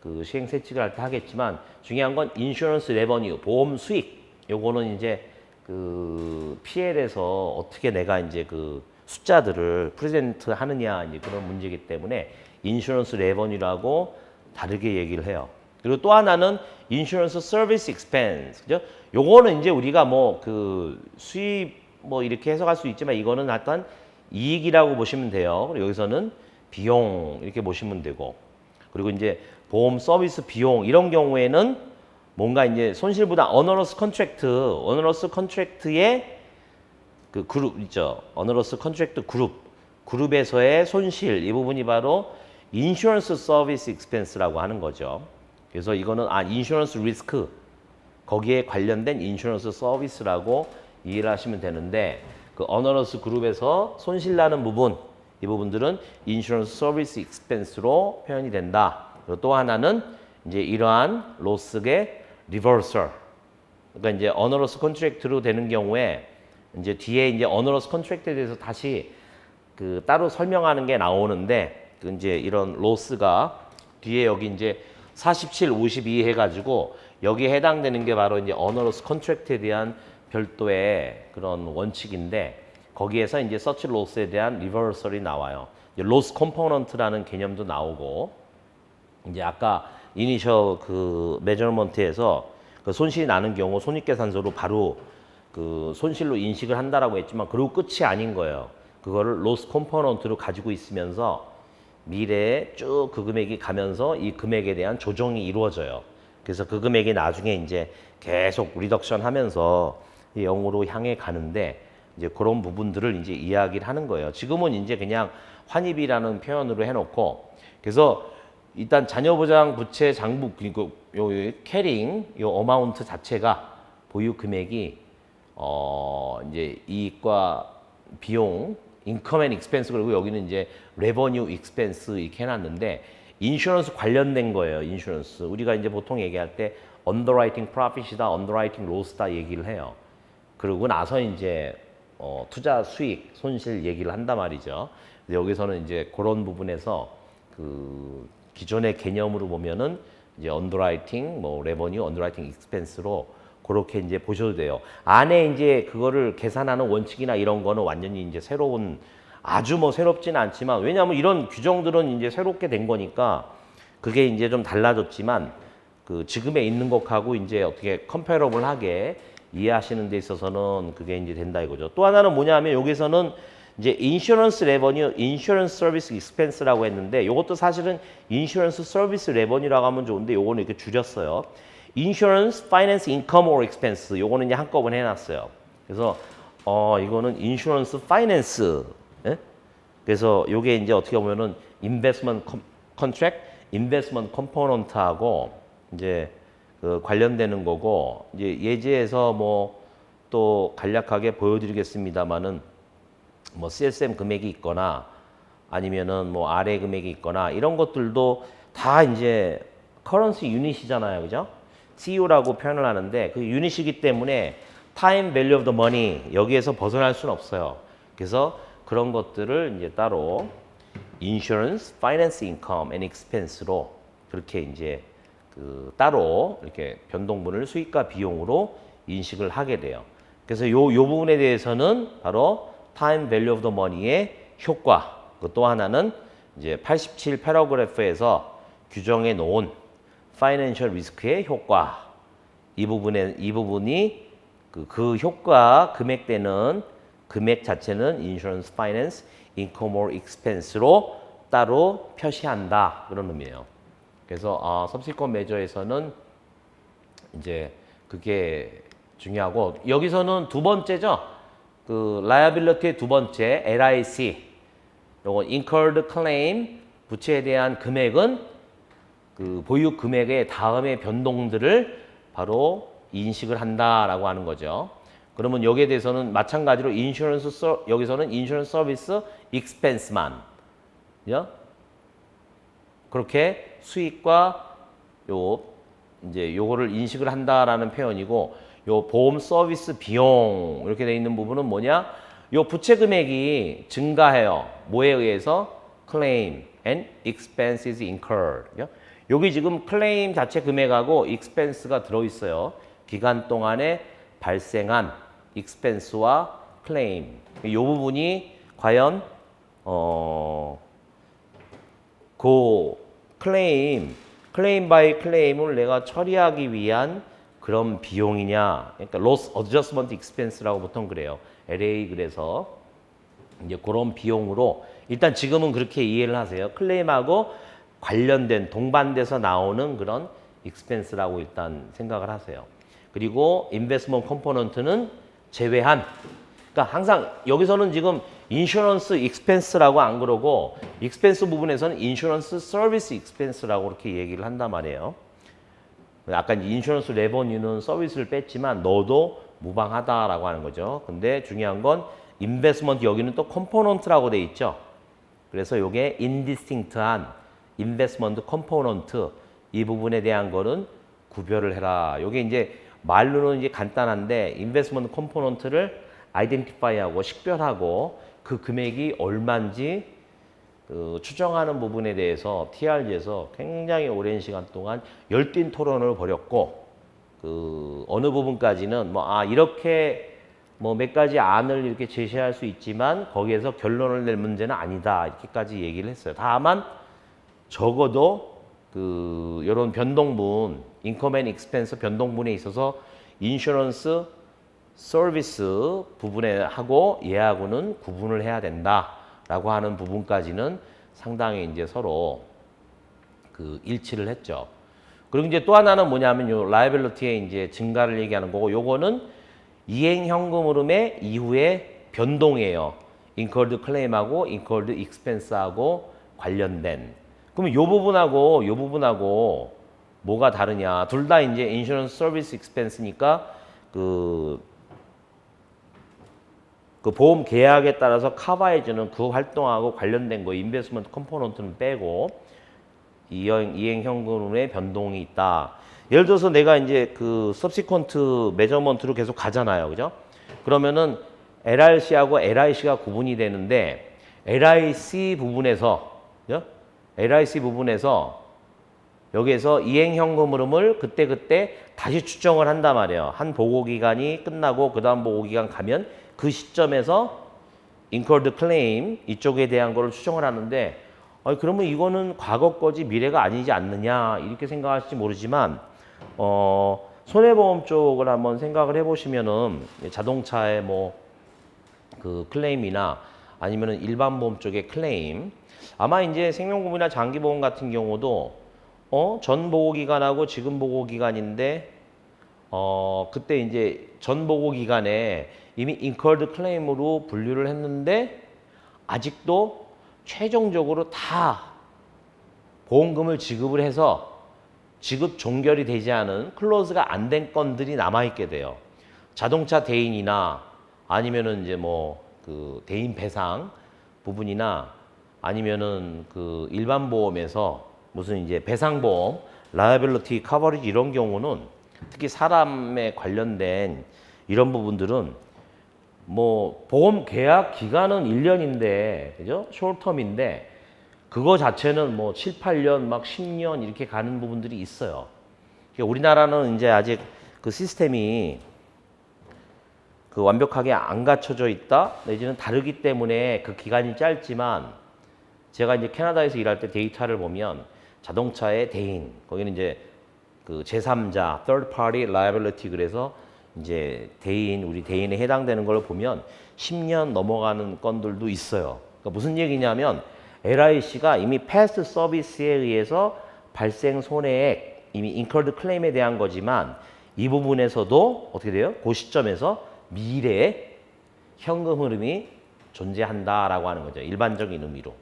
그 시행 세칙을 할 때 하겠지만 중요한 건 인슈런스 레버뉴 보험 수익 요거는 이제 그 PL에서 어떻게 내가 이제 그 숫자들을 프레젠트 하느냐 이제 그런 문제이기 때문에 인슈런스 레버뉴라고 다르게 얘기를 해요. 그리고 또 하나는 인슈런스 서비스 익스펜스 그죠? 요거는 이제 우리가 뭐 그 수입 뭐 이렇게 해석할 수 있지만 이거는 하여튼 이익이라고 보시면 돼요. 그리고 여기서는 비용 이렇게 보시면 되고 그리고 이제 보험 서비스 비용 이런 경우에는 뭔가 이제 손실보다 어너러스 컨트랙트의 그 그룹 있죠. 어너러스 컨트랙트 그룹에서의 손실 이 부분이 바로 인슈런스 서비스 익스펜스라고 하는 거죠. 그래서 이거는 인슈런스 리스크 거기에 관련된 인슈런스 서비스라고 이해를 하시면 되는데 그 어너러스 그룹에서 손실 나는 부분 이 부분들은 인슈런스 서비스 익스펜스로 표현이 된다. 그리고 또 하나는 이제 이러한 로스의 리버설. 그러니까 이제 어너러스 컨트랙트로 되는 경우에 이제 뒤에 이제 어너러스 컨트랙트에 대해서 다시 그 따로 설명하는 게 나오는데 그 이제 이런 로스가 뒤에 여기 이제 47, 52 해가지고 여기에 해당되는 게 바로 이제 어너러스 컨트랙트에 대한 별도의 그런 원칙인데 거기에서 이제 서치 로스에 대한 리버설이 나와요. 로스 컴포넌트라는 개념도 나오고 이제 아까 이니셜 그 메저먼트에서 그 손실이 나는 경우 손익계산서로 바로 그 손실로 인식을 한다라고 했지만 그리고 끝이 아닌 거예요. 그거를 로스 컴포넌트로 가지고 있으면서 미래에 쭉 그 금액이 가면서 이 금액에 대한 조정이 이루어져요. 그래서 그 금액이 나중에 이제 계속 리덕션 하면서 0으로 향해 가는데 이제 그런 부분들을 이제 이야기를 하는 거예요. 지금은 이제 그냥 환입이라는 표현으로 해놓고 그래서 일단 자녀보장 부채 장부 그리고 요 캐링 요 어마운트 자체가 보유 금액이 이제 이익과 비용 인컴 앤 익스펜스 그리고 여기는 이제 레버뉴 익스펜스 이렇게 해놨는데 인슈런스 관련된 거예요. 인슈런스 우리가 이제 보통 얘기할 때 언더라이팅 프로핏이다, 언더라이팅 로스다 얘기를 해요. 그러고 나서 이제 투자 수익 손실 얘기를 한단 말이죠. 여기서는 이제 그런 부분에서 그 기존의 개념으로 보면은 이제 언더라이팅, 뭐 레버뉴, 언더라이팅 익스펜스로 그렇게 이제 보셔도 돼요. 안에 이제 그거를 계산하는 원칙이나 이런 거는 완전히 이제 새로운 아주 뭐 새롭지는 않지만 왜냐하면 이런 규정들은 이제 새롭게 된 거니까 그게 이제 좀 달라졌지만 그 지금에 있는 것하고 이제 어떻게 컴패러블하게 이해하시는 데 있어서는 그게 이제 된다 이거죠. 또 하나는 뭐냐면 여기서는 이제 인슈런스 레버뉴, 인슈런스 서비스 익스펜스라고 했는데 이것도 사실은 인슈런스 서비스 레버뉴라고 하면 좋은데 요거는 이렇게 줄였어요. 인슈런스 파이낸스 인컴 오어 익스펜스 요거는 이제 한꺼번에 해놨어요. 그래서 이거는 인슈런스 파이낸스 그래서 요게 이제 어떻게 보면은 인베스트먼트 컨트랙트, 인베스트먼트 컴포넌트하고 이제 그 관련되는 거고 이제 예제에서 뭐 또 간략하게 보여드리겠습니다만은 뭐 CSM 금액이 있거나 아니면은 뭐 RA 금액이 있거나 이런 것들도 다 이제 커런시 유닛이잖아요, 그죠? CU라고 표현을 하는데 그 유닛이기 때문에 time value of the money 여기에서 벗어날 수는 없어요. 그래서 그런 것들을 이제 따로 insurance, finance income and expense로 그렇게 이제 그 따로 이렇게 변동분을 수익과 비용으로 인식을 하게 돼요. 그래서 요 부분에 대해서는 바로 time value of the money의 효과. 또 하나는 이제 87 패러그래프에서 규정해 놓은 파이낸셜 리스크의 효과. 이 부분이 그 효과 금액대는 금액 자체는 인슈런스 파이낸스 인컴 오어 익스펜스로 따로 표시한다. 그런 의미예요. 그래서 subsequent measure에서는 이제 그게 중요하고 여기서는 두 번째죠. 그 liability의 두 번째 LIC 요거 incurred claim 부채에 대한 금액은 그 보유 금액의 다음의 변동들을 바로 인식을 한다라고 하는 거죠. 그러면 여기에 대해서는 마찬가지로 여기서는 인슈런스 서비스 익스펜스만 그렇게 수익과 이제 요거를 인식을 한다라는 표현이고 요 보험 서비스 비용 이렇게 돼 있는 부분은 뭐냐? 요 부채 금액이 증가해요. 뭐에 의해서? claim and expenses incurred. 여기 지금 클레임 자체 금액하고 expense가 들어 있어요. 기간 동안에 발생한 expense와 claim. 요 부분이 과연 그 클레임 바이 클레임을 내가 처리하기 위한 그런 비용이냐. 그러니까 loss adjustment expense라고 보통 그래요. LA 그래서 이제 그런 비용으로 일단 지금은 그렇게 이해를 하세요. 클레임하고 관련된 동반돼서 나오는 그런 expense라고 일단 생각을 하세요. 그리고 investment component는 제외한. 그러니까 항상 여기서는 지금 인슈런스 익스펜스라고 안 그러고 익스펜스 부분에서는 인슈런스 서비스 익스펜스라고 이렇게 얘기를 한단 말이에요. 아까 인슈런스 레버뉴는 서비스를 뺐지만 너도 무방하다라고 하는 거죠. 근데 중요한 건 인베스트먼트 여기는 또 컴포넌트라고 돼 있죠. 그래서 이게 인디스팅트한 인베스트먼트 컴포넌트 이 부분에 대한 거는 구별을 해라. 이게 이제 말로는 이제 간단한데 인베스트먼트 컴포넌트를 아이덴티파이하고 식별하고 그 금액이 얼마인지 추정하는 부분에 대해서 TRG에서 굉장히 오랜 시간 동안 열띤 토론을 벌였고 어느 부분까지는 이렇게 몇 가지 안을 이렇게 제시할 수 있지만 거기에서 결론을 낼 문제는 아니다 이렇게까지 얘기를 했어요. 다만 적어도 이런 변동분 인컴 앤 익스펜스 변동분에 있어서 인슈런스 서비스 부분에 하고 얘하고는 구분을 해야 된다라고 하는 부분까지는 상당히 이제 서로 일치를 했죠. 그리고 이제 또 하나는 뭐냐면 요 라이빌리티의 이제 증가를 얘기하는 거고 요거는 이행 현금 흐름의 이후의 변동이에요. incurred claim하고 incurred expense하고 관련된. 그러면 요 부분하고 뭐가 다르냐? 둘 다 이제 인슈런스 서비스 익스펜스니까 그 보험 계약에 따라서 커버해주는 그 활동하고 관련된 거 인베스트먼트 컴포넌트는 빼고 이행 현금의 변동이 있다. 예를 들어서 내가 이제 subsequent measurement로 계속 가잖아요. 그죠? 그러면은 LRC하고 LIC가 구분이 되는데 LIC 부분에서 여기에서 이행 현금 흐름을 그때 다시 추정을 한단 말이에요. 한 보고 기간이 끝나고 그다음 보고 기간 가면 그 시점에서 incurred claim 이쪽에 대한 거를 추정을 하는데 그러면 이거는 과거 거지 미래가 아니지 않느냐 이렇게 생각할지 모르지만 손해보험 쪽을 한번 생각을 해보시면은 자동차의 클레임이나 아니면은 일반 보험 쪽의 클레임 아마 이제 생명보험이나 장기보험 같은 경우도 전 보고 기간하고 지금 보고 기간인데 그때 이제 전 보고 기간에 이미 incurred claim으로 분류를 했는데 아직도 최종적으로 다 보험금을 지급을 해서 지급 종결이 되지 않은 클로즈가 안 된 건들이 남아있게 돼요. 자동차 대인이나 아니면은 이제 대인 배상 부분이나 아니면은 일반 보험에서 무슨 이제 배상보험, 라이빌리티 커버리지 이런 경우는 특히 사람에 관련된 이런 부분들은 보험 계약 기간은 1년인데, 그죠? 숄텀인데, 그거 자체는 7, 8년, 10년 이렇게 가는 부분들이 있어요. 우리나라는 이제 아직 그 시스템이 완벽하게 안 갖춰져 있다, 내지는 다르기 때문에 그 기간이 짧지만, 제가 이제 캐나다에서 일할 때 데이터를 보면 자동차의 대인, 거기는 이제 제3자, third party liability 그래서 이제 우리 대인에 해당되는 걸 보면 10년 넘어가는 건들도 있어요. 그러니까 무슨 얘기냐면 LIC가 이미 past 서비스에 의해서 발생 손해액, 이미 incurred claim에 대한 거지만 이 부분에서도 어떻게 돼요? 그 시점에서 미래의 현금 흐름이 존재한다라고 하는 거죠. 일반적인 의미로.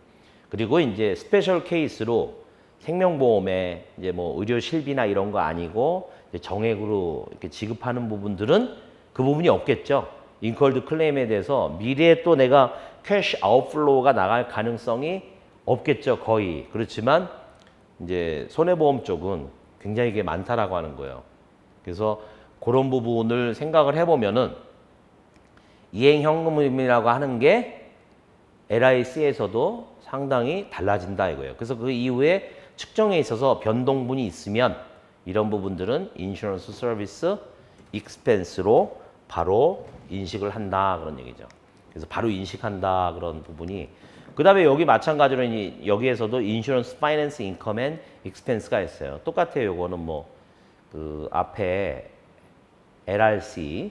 그리고 이제 스페셜 케이스로 생명보험에 이제 의료 실비나 이런 거 아니고 정액으로 이렇게 지급하는 부분들은 그 부분이 없겠죠. 인컬드 클레임에 대해서 미래에 또 내가 캐시 아웃플로우가 나갈 가능성이 없겠죠. 거의. 그렇지만 이제 손해보험 쪽은 굉장히 이게 많다라고 하는 거예요. 그래서 그런 부분을 생각을 해보면은 이행현금이라고 하는 게 LIC에서도 상당히 달라진다 이거예요. 그래서 그 이후에 측정에 있어서 변동분이 있으면 이런 부분들은 인슈런스 서비스 익스펜스로 바로 인식을 한다 그런 얘기죠. 그래서 바로 인식한다 그런 부분이 그 다음에 여기 마찬가지로 여기에서도 인슈런스 파이낸스 인컴 앤 익스펜스가 있어요. 똑같아요. 요거는 그 앞에 LRC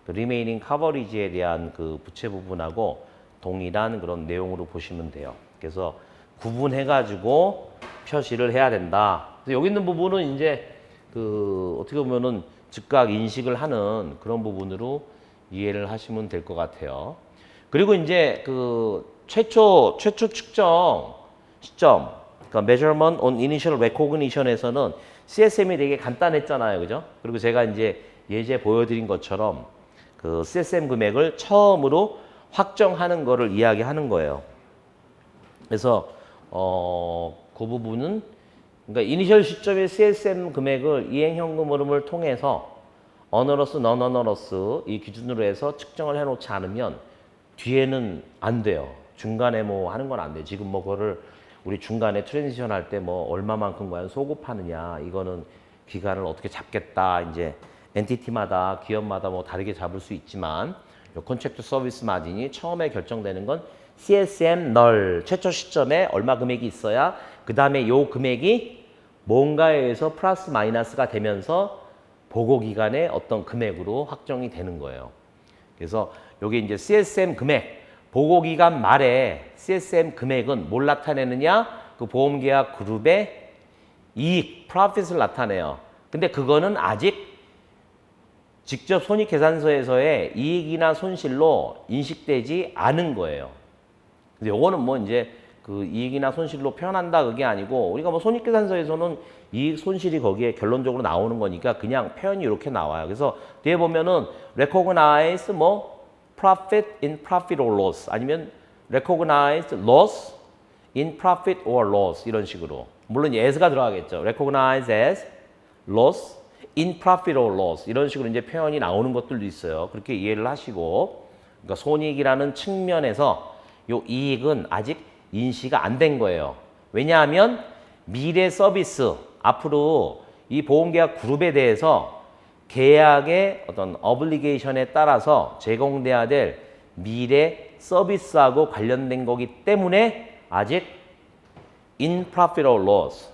리메이닝 커버리지에 대한 그 부채 부분하고 동일한 그런 내용으로 보시면 돼요. 그래서 구분해 가지고 표시를 해야 된다. 그래서 여기 있는 부분은 이제 어떻게 보면은 즉각 인식을 하는 그런 부분으로 이해를 하시면 될 것 같아요. 그리고 이제 최초 측정 시점, 그러니까 measurement on initial recognition에서는 CSM이 되게 간단했잖아요, 그죠? 그리고 제가 이제 예제 보여드린 것처럼 그 CSM 금액을 처음으로 확정하는 거를 이야기하는 거예요. 그래서 그 부분은 그러니까 이니셜 시점의 CSM 금액을 이행현금 흐름을 통해서 어너러스, non-어너러스 이 기준으로 해서 측정을 해놓지 않으면 뒤에는 안 돼요. 중간에 뭐 하는 건 안 돼요. 지금 뭐 그거를 우리 중간에 트랜지션 할 때 뭐 얼마만큼 과연 소급하느냐 이거는 기간을 어떻게 잡겠다 이제 엔티티마다 기업마다 뭐 다르게 잡을 수 있지만 요 컨트랙트 서비스 마진이 처음에 결정되는 건 CSM 널 최초 시점에 얼마 금액이 있어야 그 다음에 요 금액이 뭔가에 의해서 플러스 마이너스가 되면서 보고 기간의 어떤 금액으로 확정이 되는 거예요. 그래서 여기 이제 CSM 금액 보고 기간 말에 CSM 금액은 뭘 나타내느냐? 그 보험계약 그룹의 이익, 프로핏을 나타내요. 근데 그거는 아직 직접 손익계산서에서의 이익이나 손실로 인식되지 않은 거예요. 근데 요거는 뭐 이제 그 이익이나 손실로 표현한다 그게 아니고 우리가 뭐 손익계산서에서는 이익 손실이 거기에 결론적으로 나오는 거니까 그냥 표현이 이렇게 나와요. 그래서 뒤에 보면은 recognize 뭐 profit in profit or loss 아니면 recognize loss in profit or loss 이런 식으로 물론 as가 들어가겠죠. recognize as loss in profit or loss 이런 식으로 이제 표현이 나오는 것들도 있어요. 그렇게 이해를 하시고 그러니까 손익이라는 측면에서 요 이익은 아직 인시가 안 된 거예요. 왜냐하면 미래 서비스 앞으로 이 보험계약 그룹에 대해서 계약의 어떤 어블리게이션에 따라서 제공돼야 될 미래 서비스하고 관련된 거기 때문에 아직 in profit or loss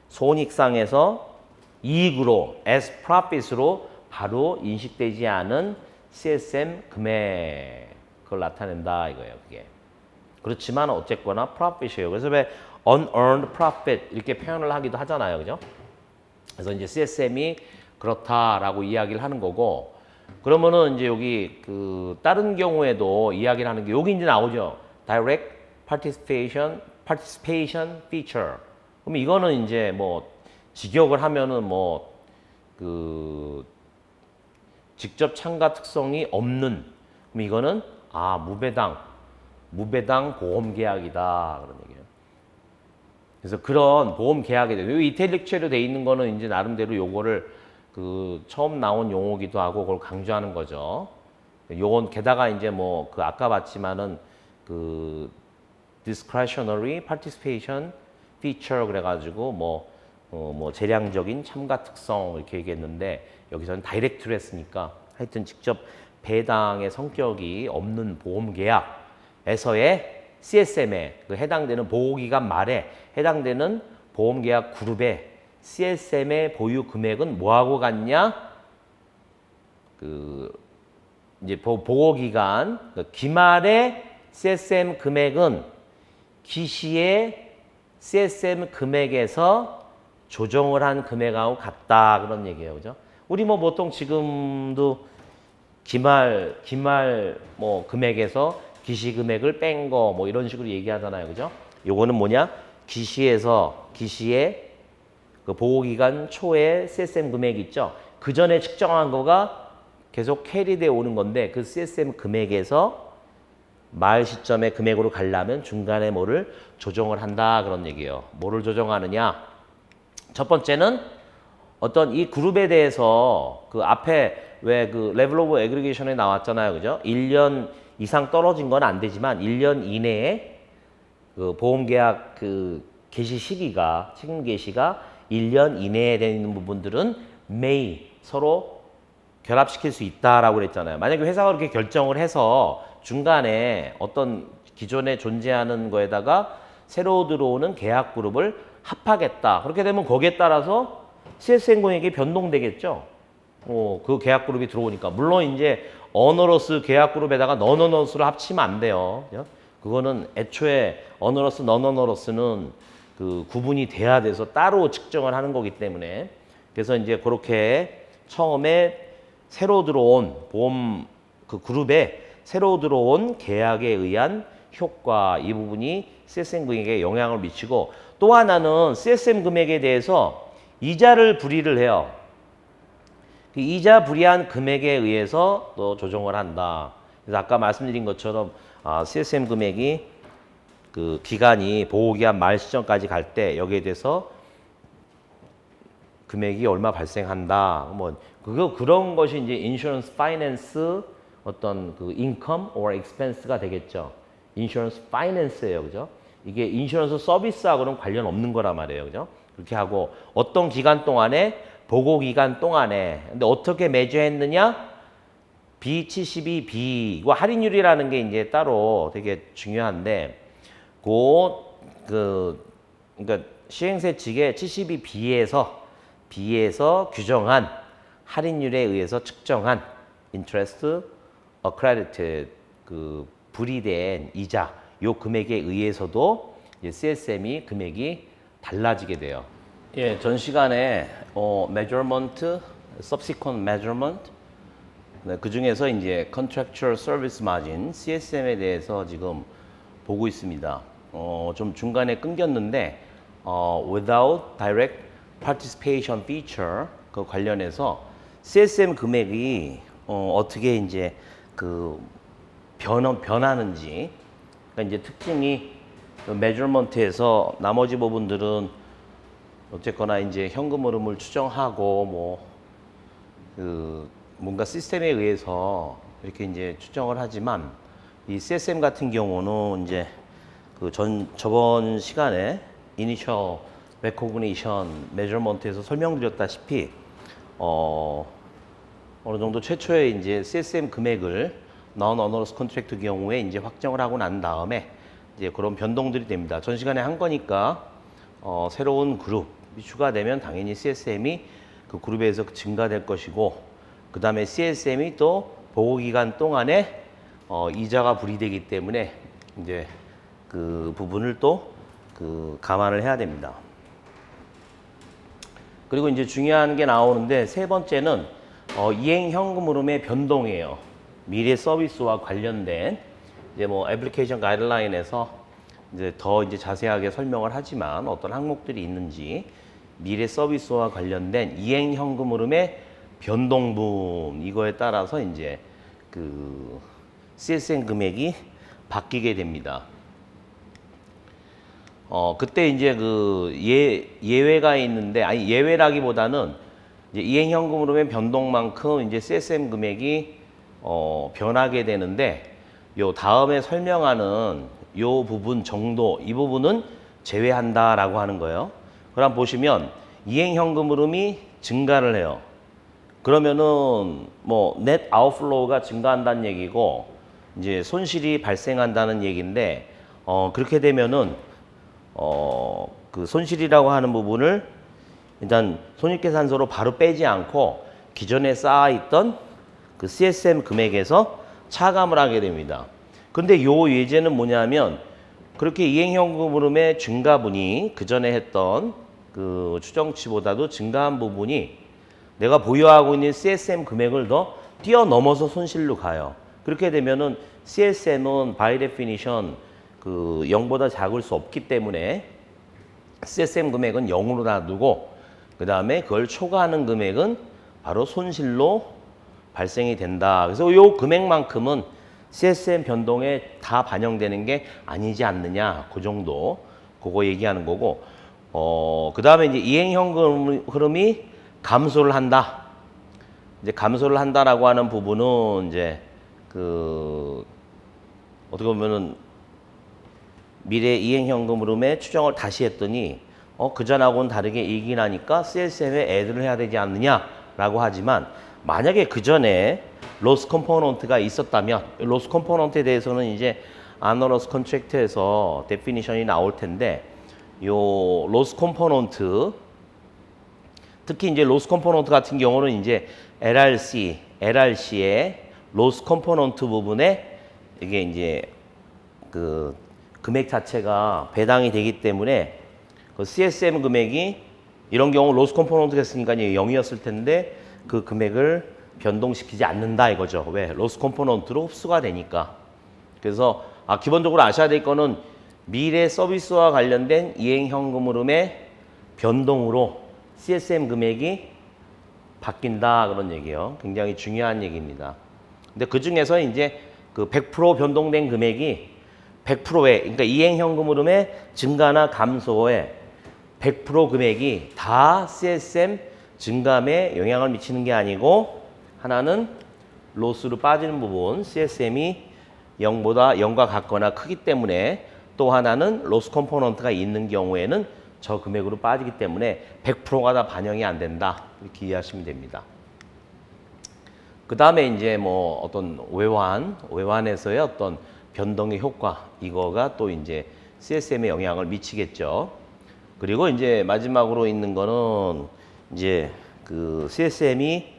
손익상에서 이익으로 as profit으로 바로 인식되지 않은 CSM 금액 그걸 나타낸다 이거예요. 그게. 그렇지만 어쨌거나 profit이에요. 그래서 왜 unearned profit 이렇게 표현을 하기도 하잖아요. 그죠? 그래서 이제 CSM이 그렇다라고 이야기를 하는 거고 그러면은 이제 여기 다른 경우에도 이야기를 하는 게 여기 이제 나오죠. direct participation feature. 그럼 이거는 이제 뭐 직역을 하면은 직접 참가 특성이 없는 그럼 이거는 무배당 보험 계약이다 그런 얘기예요. 그래서 그런 보험 계약에 대해서 이탈릭체로 돼 있는 거는 이제 나름대로 요거를 처음 나온 용어기도 하고 그걸 강조하는 거죠. 요건 게다가 이제 아까 봤지만은 discretionary participation feature 그래가지고 재량적인 참가 특성 이렇게 얘기했는데 여기서는 다이렉트로 했으니까 하여튼 직접 배당의 성격이 없는 보험 계약에서의 CSM에 해당되는 보호기간 말에 해당되는 보험계약 그룹의 CSM의 보유 금액은 뭐하고 같냐? 이제 보호기간 기말의 CSM 금액은 기시의 CSM 금액에서 조정을 한 금액하고 같다 그런 얘기예요, 그죠? 우리 보통 지금도 기말 금액에서 기시 금액을 뺀 거 이런 식으로 얘기하잖아요, 그죠? 요거는 뭐냐? 기시의 보호기간 초에 CSM 금액 있죠? 그 전에 측정한 거가 계속 캐리돼 오는 건데 그 CSM 금액에서 말 시점의 금액으로 가려면 중간에 뭐를 조정을 한다 그런 얘기예요. 뭐를 조정하느냐? 첫 번째는 어떤 이 그룹에 대해서 앞에 왜 레벨 오브 애그리게이션에 나왔잖아요. 그죠? 1년 이상 떨어진 건 안 되지만 1년 이내에 보험계약 개시 시기가 책임 개시가 1년 이내에 되는 부분들은 may 서로 결합시킬 수 있다라고 그랬잖아요. 만약에 회사가 그렇게 결정을 해서 중간에 어떤 기존에 존재하는 거에다가 새로 들어오는 계약 그룹을 합하겠다. 그렇게 되면 거기에 따라서 CSM 금액이 변동되겠죠. 그 계약 그룹이 들어오니까. 물론 이제 어너러스 계약 그룹에다가 너너너스를 합치면 안 돼요. 그거는 애초에 어너러스, 너너너러스는 구분이 돼야 돼서 따로 측정을 하는 거기 때문에 그래서 이제 그렇게 처음에 새로 들어온 보험 그 그룹에 새로 들어온 계약에 의한 효과 이 부분이 CSM 금액에 영향을 미치고 또 하나는 CSM 금액에 대해서 이자를 불이를 해요. 그 이자 불이한 금액에 의해서 또 조정을 한다. 그래서 아까 말씀드린 것처럼 CSM 금액이 그 기간이 보호기한 말 시점까지 갈 때 여기에 대해서 금액이 얼마 발생한다. 뭐 그런 것이 이제 인슈런스 파이낸스 어떤 그 인컴 or expense가 되겠죠. 인슈런스 파이낸스예요. 그죠? 이게 인슈런스 서비스하고는 관련 없는 거란 말이에요. 그죠? 그렇게 하고 어떤 기간 동안에 보고 기간 동안에 근데 어떻게 매주했느냐? B72B 이거 할인율이라는 게 이제 따로 되게 중요한데 그러니까 시행세 측의 72B에서 규정한 할인율에 의해서 측정한 interest accredited 그 불이된 이자 요 금액에 의해서도 CSM이 금액이 달라지게 돼요. 예, 전 시간에 measurement, subsequent measurement 네, 그 중에서 이제 contractual service margin CSM에 대해서 지금 보고 있습니다. 좀 중간에 끊겼는데 without direct participation feature 그 관련해서 CSM 금액이 어떻게 이제 그 변하는지 그러니까 이제 특징이 measurement에서 나머지 부분들은 어쨌거나 이제 현금 흐름을 추정하고 뭐 뭔가 시스템에 의해서 이렇게 이제 추정을 하지만 이 CSM 같은 경우는 이제 그 저번 시간에 Initial Recognition Measurement에서 설명드렸다시피 어느 정도 최초의 이제 CSM 금액을 Non-Onerous Contract 경우에 이제 확정을 하고 난 다음에 이제 그런 변동들이 됩니다. 전 시간에 한 거니까 새로운 그룹이 추가되면 당연히 CSM이 그 그룹에서 증가될 것이고 그 다음에 CSM이 또 보고 기간 동안에 이자가 불이되기 때문에 이제 그 부분을 또 그 감안을 해야 됩니다. 그리고 이제 중요한 게 나오는데 세 번째는 이행 현금 흐름의 변동이에요. 미래 서비스와 관련된 이제 뭐 애플리케이션 가이드라인에서 이제 더 이제 자세하게 설명을 하지만 어떤 항목들이 있는지 미래 서비스와 관련된 이행 현금 흐름의 변동분 이거에 따라서 이제 그 CSM 금액이 바뀌게 됩니다. 그때 이제 그 예외가 있는데 아니 예외라기보다는 이제 이행 현금 흐름의 변동만큼 이제 CSM 금액이 변하게 되는데 요 다음에 설명하는 요 부분 정도 이 부분은 제외한다라고 하는 거예요. 그럼 보시면 이행 현금 흐름이 증가를 해요. 그러면은 뭐 net outflow가 증가한다는 얘기고 이제 손실이 발생한다는 얘기인데 그렇게 되면은 그 손실이라고 하는 부분을 일단 손익계산서로 바로 빼지 않고 기존에 쌓아있던 그 CSM 금액에서 차감을 하게 됩니다. 근데 요 예제는 뭐냐면 그렇게 이행현금 흐름의 증가분이 그 전에 했던 그 추정치보다도 증가한 부분이 내가 보유하고 있는 CSM 금액을 더 뛰어넘어서 손실로 가요. 그렇게 되면은 CSM은 by definition 그 0보다 작을 수 없기 때문에 CSM 금액은 0으로 놔두고 그 다음에 그걸 초과하는 금액은 바로 손실로 발생이 된다. 그래서 이 금액만큼은 CSM 변동에 다 반영되는 게 아니지 않느냐. 그 정도. 그거 얘기하는 거고. 그 다음에 이제 이행현금 흐름이 감소를 한다. 이제 감소를 한다라고 하는 부분은 이제 그 어떻게 보면은 미래 이행현금 흐름의 추정을 다시 했더니 그전하고는 다르게 이익이 나니까 CSM에 애드를 해야 되지 않느냐라고 하지만 만약에 그전에 로스 컴포넌트가 있었다면 로스 컴포넌트에 대해서는 이제 아너러스 컨트랙트에서 데피니션이 나올 텐데 요 로스 컴포넌트 특히 이제 로스 컴포넌트 같은 경우는 이제 LRC의 로스 컴포넌트 부분에 이게 이제 그 금액 자체가 배당이 되기 때문에 그 CSM 금액이 이런 경우 로스 컴포넌트가 있으니까 0이었을 텐데 그 금액을 변동시키지 않는다 이거죠. 왜? 로스 컴포넌트로 흡수가 되니까. 그래서 기본적으로 아셔야 될 거는 미래 서비스와 관련된 이행 현금 흐름의 변동으로 CSM 금액이 바뀐다 그런 얘기예요. 굉장히 중요한 얘기입니다. 근데 그 중에서 이제 그 100% 변동된 금액이 100%의 그러니까 이행 현금 흐름의 증가나 감소에 100% 금액이 다 CSM 증감에 영향을 미치는 게 아니고 하나는 로스로 빠지는 부분 CSM이 0과 같거나 크기 때문에 또 하나는 로스 컴포넌트가 있는 경우에는 저 금액으로 빠지기 때문에 100%가 다 반영이 안 된다 이렇게 이해하시면 됩니다. 그 다음에 이제 뭐 어떤 외환에서의 어떤 변동의 효과 이거가 또 이제 CSM에 영향을 미치겠죠. 그리고 이제 마지막으로 있는 거는 이제 그 CSM이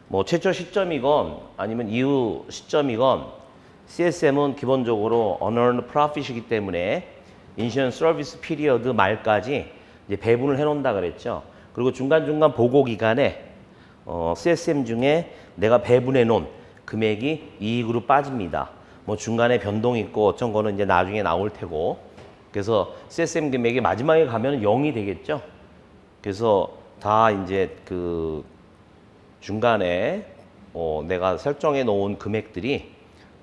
뭐 최초 시점이건 아니면 이후 시점이건 CSM은 기본적으로 unearned profit이기 때문에 인슈런스 서비스 피리어드 말까지 이제 배분을 해놓는다 그랬죠. 그리고 중간중간 보고 기간에 CSM 중에 내가 배분해 놓은 금액이 이익으로 빠집니다. 뭐 중간에 변동이 있고 어쩐 거는 이제 나중에 나올 테고 그래서 CSM 금액이 마지막에 가면 0이 되겠죠. 그래서 다 이제 그 중간에 내가 설정해 놓은 금액들이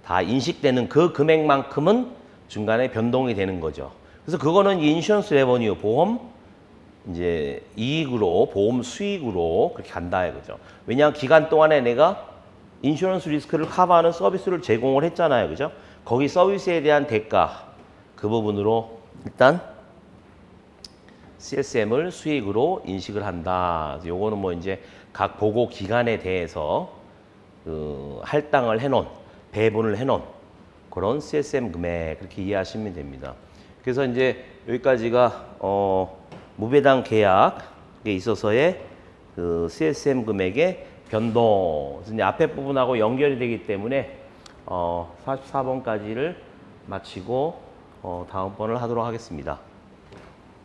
다 인식되는 그 금액만큼은 중간에 변동이 되는 거죠. 그래서 그거는 인슈런스 레버뉴 보험 이제 이익으로 보험 수익으로 그렇게 간다 이거죠. 왜냐하면 기간 동안에 내가 인슈런스 리스크를 커버하는 서비스를 제공을 했잖아요. 그죠? 거기 서비스에 대한 대가 그 부분으로 일단 CSM을 수익으로 인식을 한다. 요거는 뭐 이제 각 보고 기간에 대해서 할당을 해놓은 배분을 해놓은 그런 CSM 금액 그렇게 이해하시면 됩니다. 그래서 이제 여기까지가 무배당 계약에 있어서의 그 CSM 금액의 변동. 그래서 이제 앞에 부분하고 연결이 되기 때문에 44번까지를 마치고 다음번을 하도록 하겠습니다.